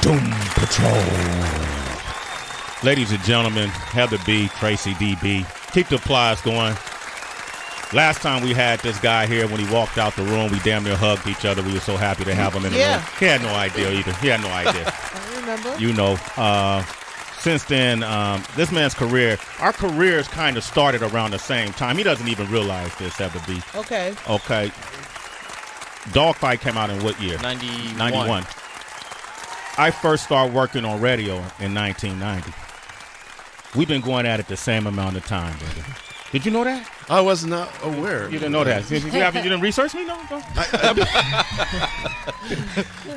Doom Patrol. Ladies and gentlemen, Heather B, Tracy DB. Keep the applause going. Last time we had this guy here, when he walked out the room, we damn near hugged each other. We were so happy to have him in the room. He had no idea either. He had no idea. I remember. You know, since then, this man's career, our careers kind of started around the same time. He doesn't even realize this, Heather B. Okay. Dogfight came out in what year? 91. I first started working on radio in 1990. We've been going at it the same amount of time, brother. Did you know that? I was not aware. You didn't know that. You didn't research me? No.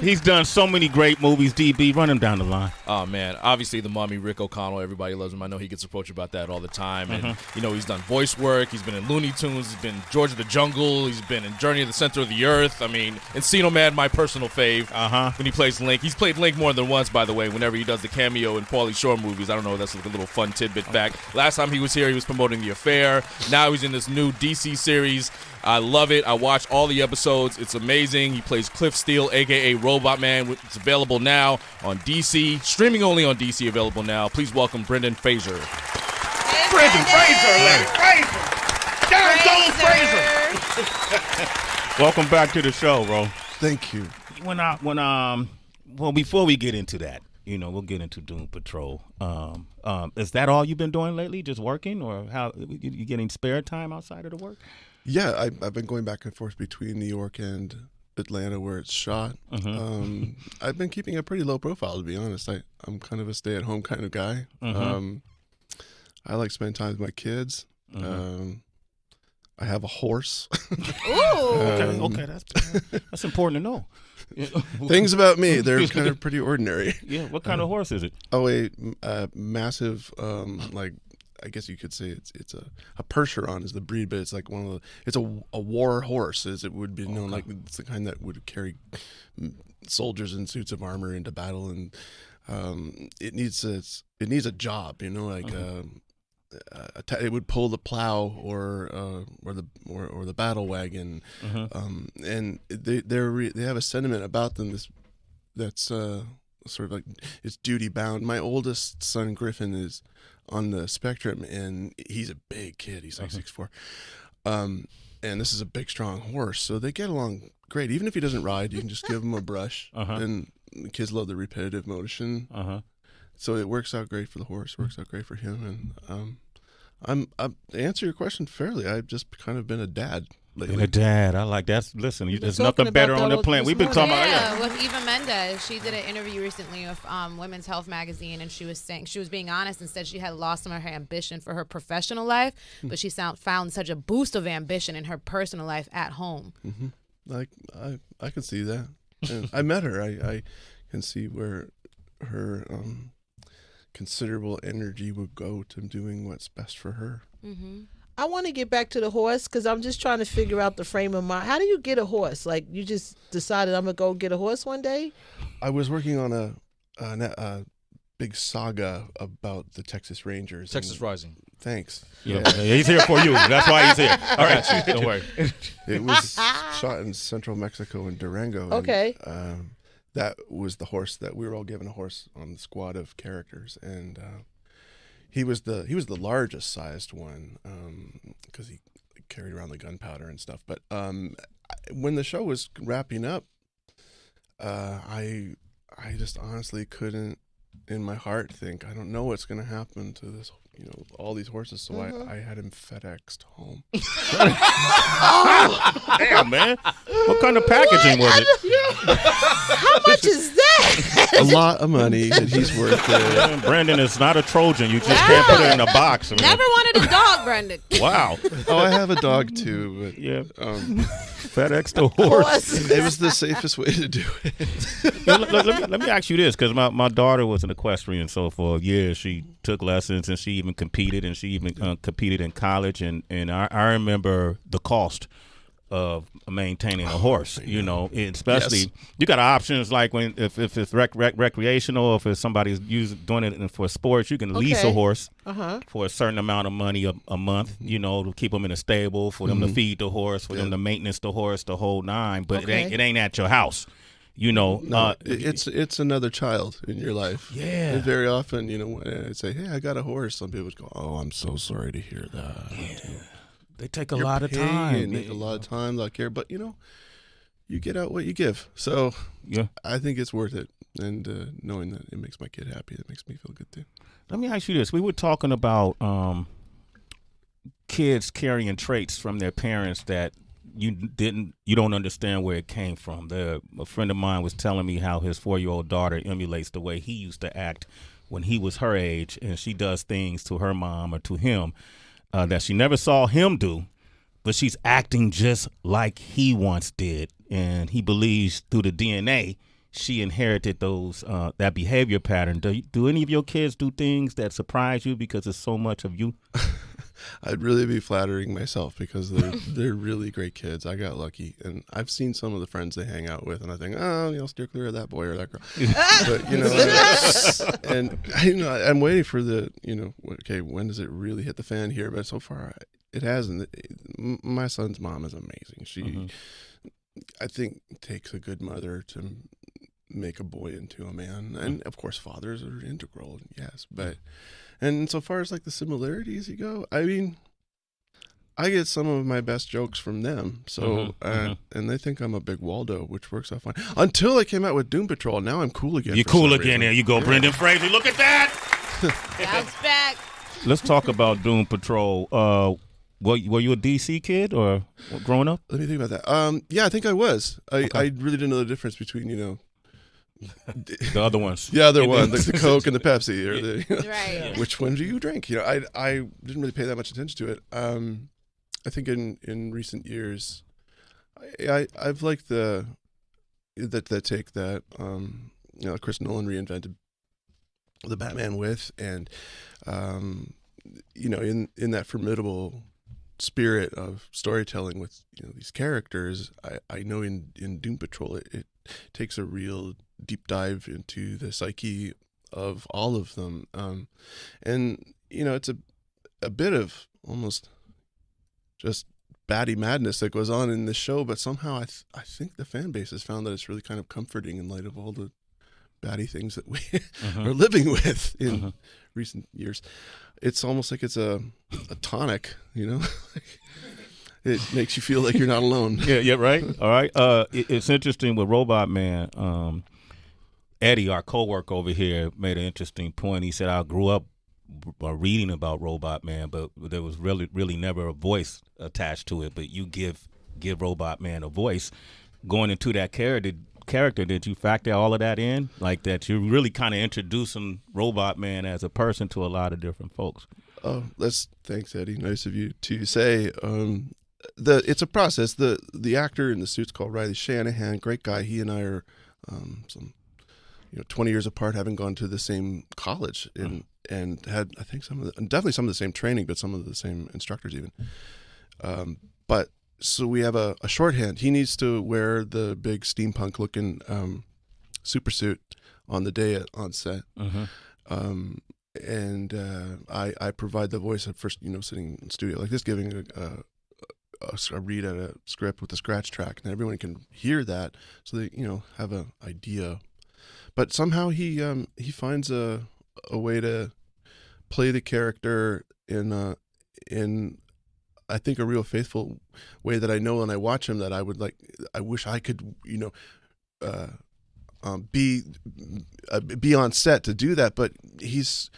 He's done so many great movies. DB, run him down the line. Oh, man. Obviously, the mommy, Rick O'Connell, everybody loves him. I know he gets approached about that all the time. And, you know, he's done voice work. He's been in Looney Tunes. He's been in George of the Jungle. He's been in Journey to the Center of the Earth. I mean, Encino Man, my personal fave. When he plays Link. He's played Link more than once, by the way, whenever he does the cameo in Pauly Shore movies. I don't know. That's like a little fun tidbit back. Last time he was here, he was promoting The Affair. Now he's in this new DC series. I love it. I watched all the episodes. It's amazing. He plays Cliff Steele, a.k.a. Robot Man. It's available now on DC. Streaming only on DC, available now. Please welcome Brendan Fraser. Hey, Brendan Fraser. Welcome back to the show, bro. Thank you. Well, before we get into that, you know, we'll get into Doom Patrol. Is that all you've been doing lately? Just working, or how you getting spare time outside of the work? Yeah, I've been going back and forth between New York and Atlanta, where it's shot. I've been keeping a pretty low profile, to be honest. I'm kind of a stay-at-home kind of guy. I like to spend time with my kids. I have a horse. Ooh. Okay, that's important to know. Things about me, they're kind of pretty ordinary. Yeah, what kind of horse is it? Oh, a massive, like, I guess you could say it's a Percheron is the breed, but it's like it's a war horse, as it would be known. Like, it's the kind that would carry soldiers in suits of armor into battle, and it needs a job, you know, like it would pull the plow or the battle wagon, and they have a sentiment about them that's sort of like it's duty bound. My oldest son Griffin is on the spectrum, and he's a big kid. He's like 6'4", and this is a big, strong horse, so they get along great. Even if he doesn't ride, you can just give him a brush, and the kids love the repetitive motion. So it works out great for the horse, works out great for him, and to answer your question fairly, I've just kind of been a dad lately. Being a dad, I like that. Listen, there's nothing better on the planet. We've been talking about with Eva Mendes. She did an interview recently with Women's Health magazine, and she was saying she was being honest and said she had lost some of her ambition for her professional life, but she found such a boost of ambition in her personal life at home. Like I can see that. And I met her. I can see where her considerable energy would go to doing what's best for her. I want to get back to the horse because I'm just trying to figure out the frame of mind. How do you get a horse? Like, you just decided I'm going to go get a horse one day? I was working on a big saga about the Texas Rangers. Texas Rising. Thanks. Yeah, he's here for you. That's why he's here. All right, don't worry. It was shot in central Mexico in Durango. Okay. And, that was the horse that we were all given a horse on the squad of characters, and he was the largest sized one because he carried around the gunpowder and stuff. But when the show was wrapping up, I just honestly couldn't, in my heart, think I don't know what's going to happen to this. You know, all these horses, so I had him FedExed home. Damn, man. What kind of packaging was it? How much is that? A lot of money, but he's worth it. Brandon is not a Trojan. You just can't put it in a box. Man. Never wanted a dog, Brendan. Wow. Oh, I have a dog too, but yeah. FedEx the horse. It was the safest way to do it. Let me ask you this, because my daughter was an equestrian, so for years she took lessons and she even competed, and she even competed in college, and I remember the cost of maintaining a horse, you know, especially you got options like when if it's recreational, if it's somebody's doing it for sports, you can lease a horse for a certain amount of money a month, you know, to keep them in a stable, for them to feed the horse, for them to maintenance the horse, the whole nine. But it ain't at your house. No, it's another child in your life. Yeah. And very often, when I say, "Hey, I got a horse," some people would go, "Oh, I'm so sorry to hear that." Yeah. They take a You're lot of paying, time. Take a lot of time, a lot of care, but you get out what you give. So Yeah. I think it's worth it, and knowing that it makes my kid happy, it makes me feel good too. Let me ask you this: we were talking about kids carrying traits from their parents that you don't understand where it came from. A friend of mine was telling me how his 4-year-old daughter emulates the way he used to act when he was her age, and she does things to her mom or to him that she never saw him do, but she's acting just like he once did, and he believes through the DNA she inherited those that behavior pattern. Do any of your kids do things that surprise you because it's so much of you? I'd really be flattering myself because they're really great kids. I got lucky, and I've seen some of the friends they hang out with, and I think, steer clear of that boy or that girl. But and I'm waiting for the okay, when does it really hit the fan here? But so far, it hasn't. My son's mom is amazing. She, I think, takes a good mother to make a boy into a man, and of course, fathers are integral. Yes, but. And so far as like the similarities you go, I mean, I get some of my best jokes from them. So, and they think I'm a big Waldo, which works out fine. Until I came out with Doom Patrol. Now I'm cool again. You're cool again. There you go, Brendan Fraser. Look at that. Bounce back. Let's talk about Doom Patrol. Were you a DC kid or growing up? Let me think about that. Yeah, I think I was. I really didn't know the difference between, the other ones. Yeah, other one, like the Coke and the Pepsi, or Right. which one do you drink? I didn't really pay that much attention to it. I think in recent years, I've liked the take that Chris Nolan reinvented the Batman with, and in that formidable spirit of storytelling with these characters, I know in Doom Patrol it takes a real deep dive into the psyche of all of them, and it's a bit of almost just batty madness that goes on in this show, but somehow I think the fan base has found that it's really kind of comforting in light of all the batty things that we are living with in recent years. It's almost like it's a tonic, It makes you feel like you're not alone. Yeah, right. All right. It's interesting with Robot Man. Eddie, our coworker over here, made an interesting point. He said, "I grew up reading about Robot Man, but there was really never a voice attached to it. But you give Robot Man a voice. Going into that character, did you factor all of that in? Like that, you're really kind of introducing Robot Man as a person to a lot of different folks." Oh, thanks, Eddie. Nice of you to say. It's a process. The actor in the suit's called Riley Shanahan. Great guy. He and I are 20 years apart, having gone to the same college and had, I think, definitely some of the same training, but some of the same instructors even. But so we have a shorthand. He needs to wear the big steampunk looking super suit on the day on set. And I provide the voice at first, sitting in studio like this, giving a read at a script with a scratch track, and everyone can hear that, so they have an idea. But somehow he finds a way to play the character in I think a real faithful way that I know when I watch him that I would like. I wish I could be on set to do that, but he's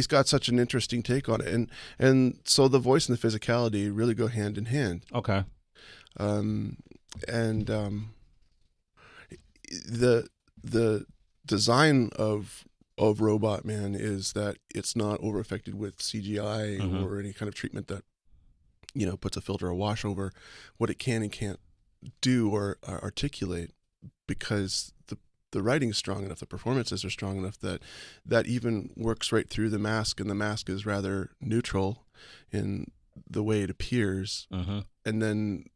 got such an interesting take on it, and so the voice and the physicality really go hand in hand. Okay. The design of Robot Man is that it's not over affected with CGI or any kind of treatment that puts a filter or wash over what it can and can't do or articulate, because the writing is strong enough, the performances are strong enough that even works right through the mask, and the mask is rather neutral in the way it appears. And then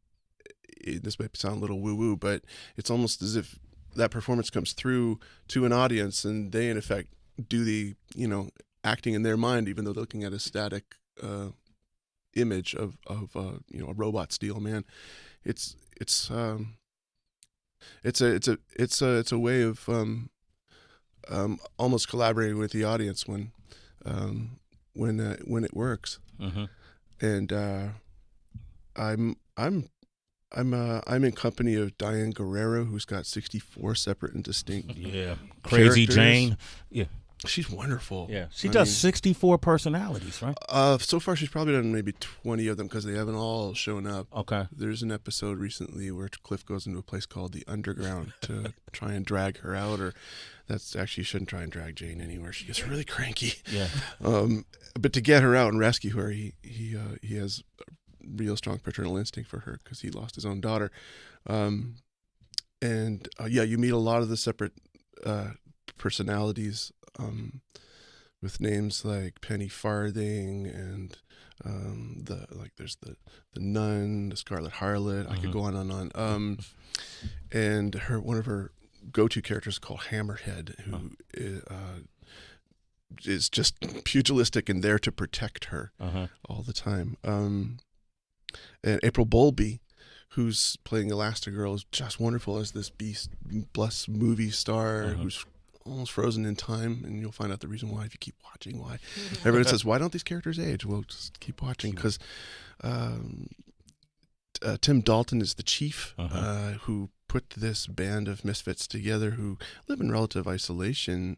this might sound a little woo-woo, but it's almost as if that performance comes through to an audience, and they in effect do the acting in their mind, even though they're looking at a static image of a robot steel man. It's it's a way of almost collaborating with the audience when it works. Mm-hmm. And I'm in company of Diane Guerrero, who's got 64 separate and distinct. Yeah, Crazy characters. Jane. Yeah, she's wonderful. yeah. She does 64 personalities, right? So far, she's probably done maybe 20 of them because they haven't all shown up. Okay. There's an episode recently where Cliff goes into a place called the Underground to try and drag her out, or that's actually, you shouldn't try and drag Jane anywhere. She gets really cranky. Yeah. But to get her out and rescue her, he has a real strong paternal instinct for her because he lost his own daughter. You meet a lot of the separate personalities with names like Penny Farthing and there's the nun, the Scarlet Harlot. I could go on and on. And one of her go-to characters is called Hammerhead, who is just pugilistic and there to protect her all the time. And April Bowlby, who's playing Elastigirl, is just wonderful as this beast, blessed movie star who's almost frozen in time, and you'll find out the reason why if you keep watching. Why everyone says, why don't these characters age? Well, just keep watching, because Tim Dalton is the chief who put this band of misfits together who live in relative isolation,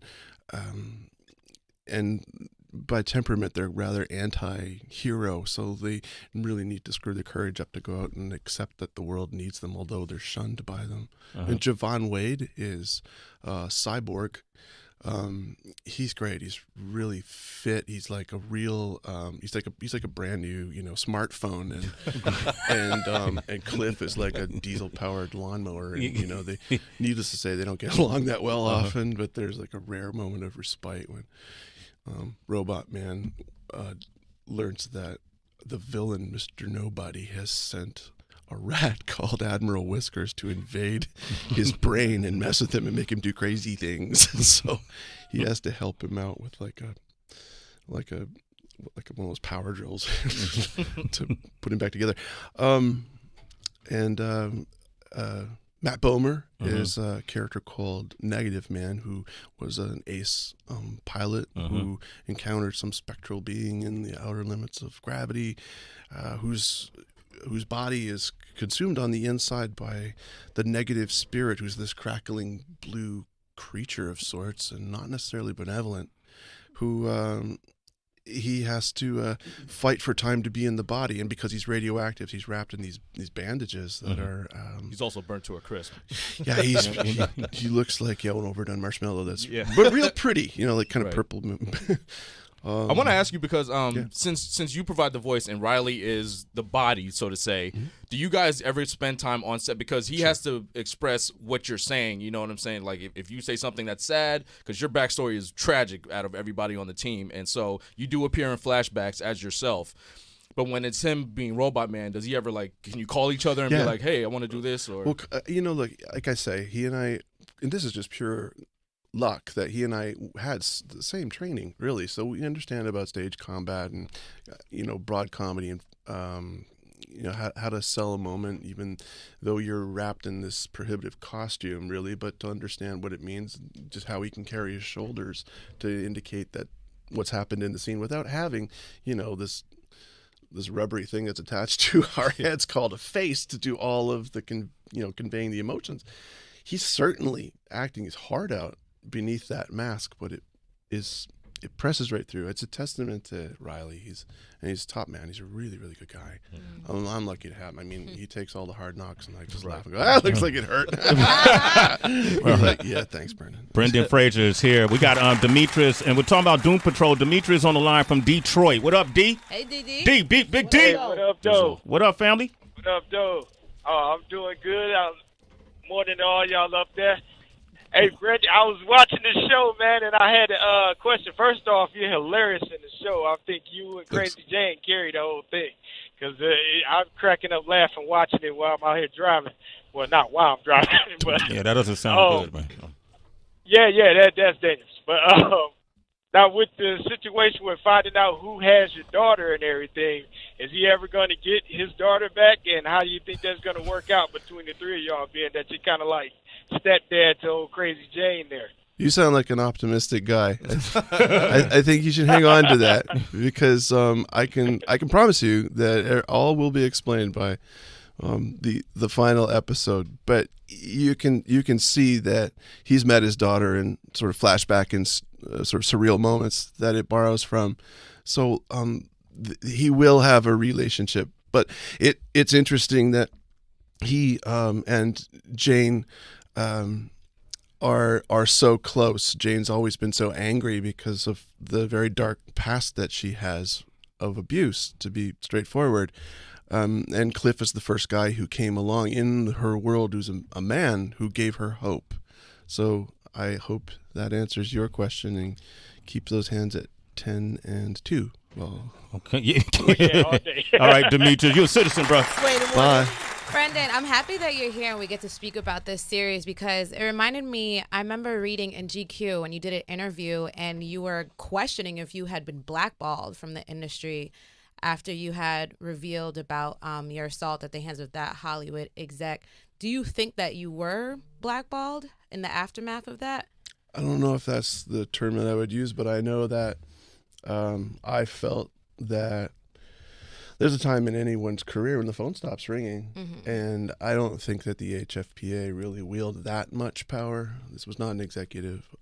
and by temperament they're rather anti-hero, so they really need to screw their courage up to go out and accept that the world needs them, although they're shunned by them. And Javon Wade is Cyborg. He's great. He's really fit. He's like a real he's like a brand new, smartphone, and Cliff is like a diesel powered lawnmower, and they, needless to say, they don't get along that well often, but there's like a rare moment of respite when Robot Man learns that the villain, Mr. Nobody, has sent a rat called Admiral Whiskers to invade his brain and mess with him and make him do crazy things. So he has to help him out with like one of those power drills to put him back together. Matt Bomer is a character called Negative Man, who was an ace pilot who encountered some spectral being in the outer limits of gravity, whose body is consumed on the inside by the negative spirit, who's this crackling blue creature of sorts and not necessarily benevolent, who he has to fight for time to be in the body, and because he's radioactive, he's wrapped in these bandages that are. He's also burnt to a crisp. Yeah, he looks like an overdone marshmallow. But real pretty, like kind of purple. I want to ask you because since you provide the voice and Riley is the body, so to say, do you guys ever spend time on set? Because he has to express what you're saying, you know what I'm saying? Like if you say something that's sad, because your backstory is tragic out of everybody on the team, and so you do appear in flashbacks as yourself. But when it's him being Robot Man, does he ever can you call each other and be like, hey, I want to do this? Or like I say, he and I, and this is just pure luck that he and I had the same training, really, so we understand about stage combat and broad comedy and how to sell a moment, even though you're wrapped in this prohibitive costume, really, but to understand what it means, just how he can carry his shoulders to indicate that what's happened in the scene without having this rubbery thing that's attached to our heads called a face to do all of the conveying the emotions. He's certainly acting his heart out beneath that mask, but it presses right through. It's a testament to Riley. He's top man. He's a really, really good guy. I'm lucky to have him. I mean, he takes all the hard knocks, and I just laugh and go, looks like it hurt. Yeah, thanks, Brandon. Brendan Fraser is here. We got Demetrius, and we're talking about Doom Patrol. Demetrius on the line from Detroit. What up, D? Hey, DD. D, Big D. Hey, what up, Doe? What up, family? What up, Doe? Oh, I'm doing good. I'm more than all y'all up there. Hey, Brett, I was watching the show, man, and I had a question. First off, you're hilarious in the show. I think you and Crazy Jane carried the whole thing, because I'm cracking up laughing watching it while I'm out here driving. Well, not while I'm driving, but yeah, that doesn't sound good, man. Yeah, that's dangerous. But Now, with the situation with finding out who has your daughter and everything, is he ever going to get his daughter back? And how do you think that's going to work out between the three of y'all, being that you're kind of like stepdad to old Crazy Jane there? You sound like an optimistic guy. I think you should hang on to that because I can promise you that all will be explained by the final episode. But you can see that he's met his daughter in sort of flashback and sort of surreal moments that it borrows from. So he will have a relationship. But it's interesting that he and Jane are so close. Jane's always been so angry because of the very dark past that she has of abuse, to be straightforward. And Cliff is the first guy who came along in her world who's a man who gave her hope. So I hope that answers your question and keep those hands at 10 and 2. Well, okay. Yeah. All day. All right, Demetrius, you're a citizen, bro. bye. Brandon, I'm happy that you're here and we get to speak about this series because it reminded me, I remember reading in GQ when you did an interview and you were questioning if you had been blackballed from the industry after you had revealed about your assault at the hands of that Hollywood exec. Do you think that you were blackballed in the aftermath of that? I don't know if that's the term that I would use, but I know that I felt that there's a time in anyone's career when the phone stops ringing, and I don't think that the HFPA really wielded that much power. This was not an executive.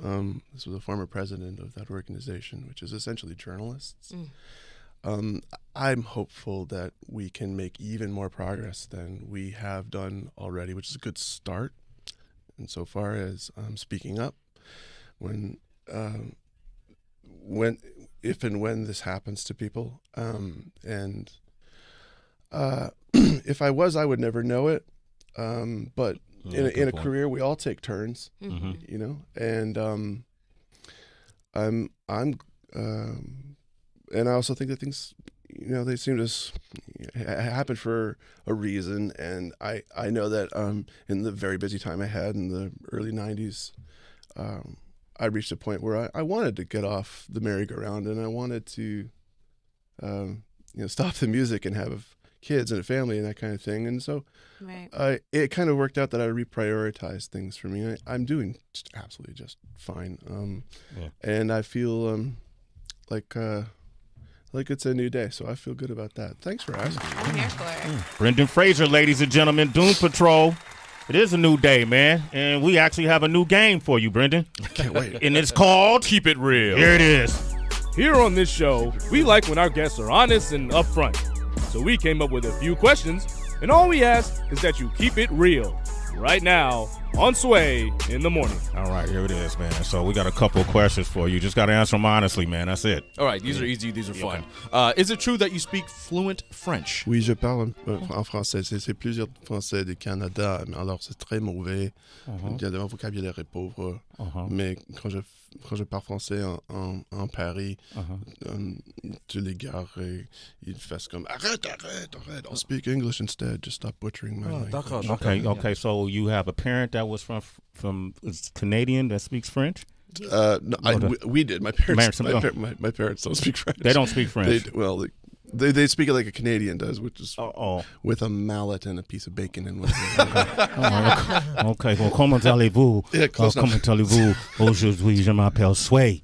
This was a former president of that organization, which is essentially journalists. I'm hopeful that we can make even more progress than we have done already, which is a good start. And so far as speaking up, if and when this happens to people, and if I would never know it. But in a career, we all take turns, you know, and and I also think that things, you know, they seem to happen for a reason. And I know that in the very busy time I had in the early 90s, I reached a point where I wanted to get off the merry-go-round and I wanted to, stop the music and have kids and a family and that kind of thing. And so it kind of worked out that I reprioritized things for me. I'm doing absolutely just fine. And I feel like it's a new day. So I feel good about that. Thanks for asking. I'm here for it. Brendan Fraser, ladies and gentlemen, Doom Patrol. It is a new day, man, and we actually have a new game for you, Brendan. Can't wait. And it's called Keep It Real. Here it is. Here on this show, we like when our guests are honest and upfront. So we came up with a few questions, and all we ask is that you keep it real. Right now, on Sway in the morning. All right, here it is, man. So we got a couple of questions for you. Just got to answer them honestly, man. That's it. All right, these are easy. These are fun. Is it true that you speak fluent French? Oui, je parle en français. C'est plusieurs français du Canada. Alors, c'est très mauvais. Il y a un vocabulaire pauvre. Mais quand je parle français en Paris, tu les gares et ils font comme arrête. I'll speak English instead. Just stop butchering my language. Okay. So you have a parent that was from Canadian that speaks French? No, we did. My parents don't speak French. They don't speak French. They speak it like a Canadian does, which is with a mallet and a piece of bacon in one. Okay. Well, comment allez-vous? Comment allez-vous? Aujourd'hui, je m'appelle Sway.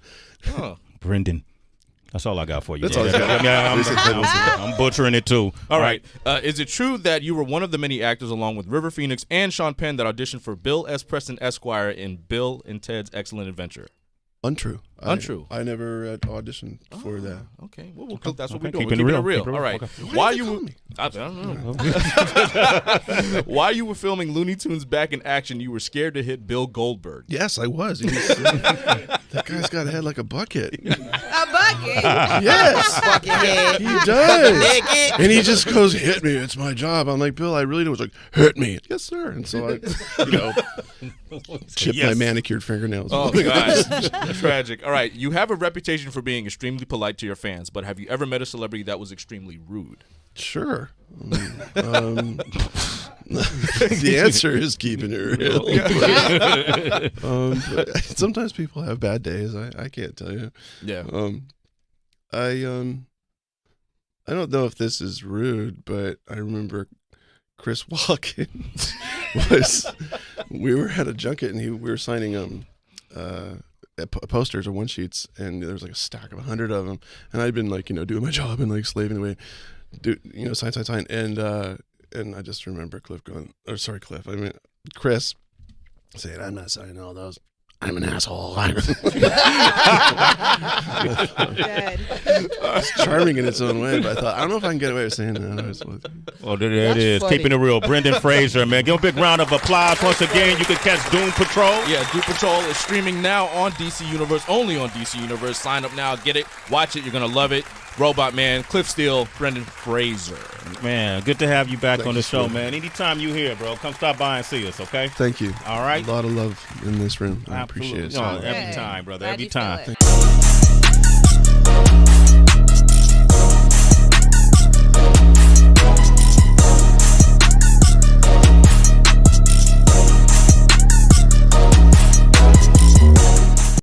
Brendan. That's all I got for you. That's all I got. I'm butchering it too. All right. Is it true that you were one of the many actors along with River Phoenix and Sean Penn that auditioned for Bill S. Preston Esquire in Bill and Ted's Excellent Adventure? Untrue. Untrue. I never auditioned for that. Okay. Well, that's what we're doing. Keeping it real. All right. Okay. Why you? I don't know. While you were filming Looney Tunes Back in Action, you were scared to hit Bill Goldberg. Yes, I was. That guy's got a head like a bucket. A bucket? Yes. Bucket head. He does. Naked. And he just goes, hit me. It's my job. I'm like, Bill, I really do. It's like, hit me. Yes, sir. And so I, chipped my manicured fingernails. Oh, gosh. Tragic. All right. You have a reputation for being extremely polite to your fans, but have you ever met a celebrity that was extremely rude? Sure. The answer is keeping it real. But sometimes people have bad days. I can't tell you. Yeah. I don't know if this is rude, but I remember Chris Watkins we were at a junket and we were signing posters or one sheets, and there was like a stack of 100 of them, and I'd been like, doing my job and like slaving away, sign, and I just remember Chris saying, "I'm not signing all those. I'm an asshole." It's charming in its own way, but I thought, I don't know if I can get away with saying that. Well, there it is. Funny. Keeping it real. Brandon Fraser, man. Give him a big round of applause. Once again, you can catch Doom Patrol. Yeah, Doom Patrol is streaming now on DC Universe, only on DC Universe. Sign up now, get it, watch it, you're going to love it. Robot Man, Cliff Steele, Brendan Fraser. Man, good to have you back on the show, man. Anytime you here, bro, come stop by and see us, okay? Thank you. All right. A lot of love in this room. I Absolutely. appreciate it. No, every time, brother. Glad every you feel time. it.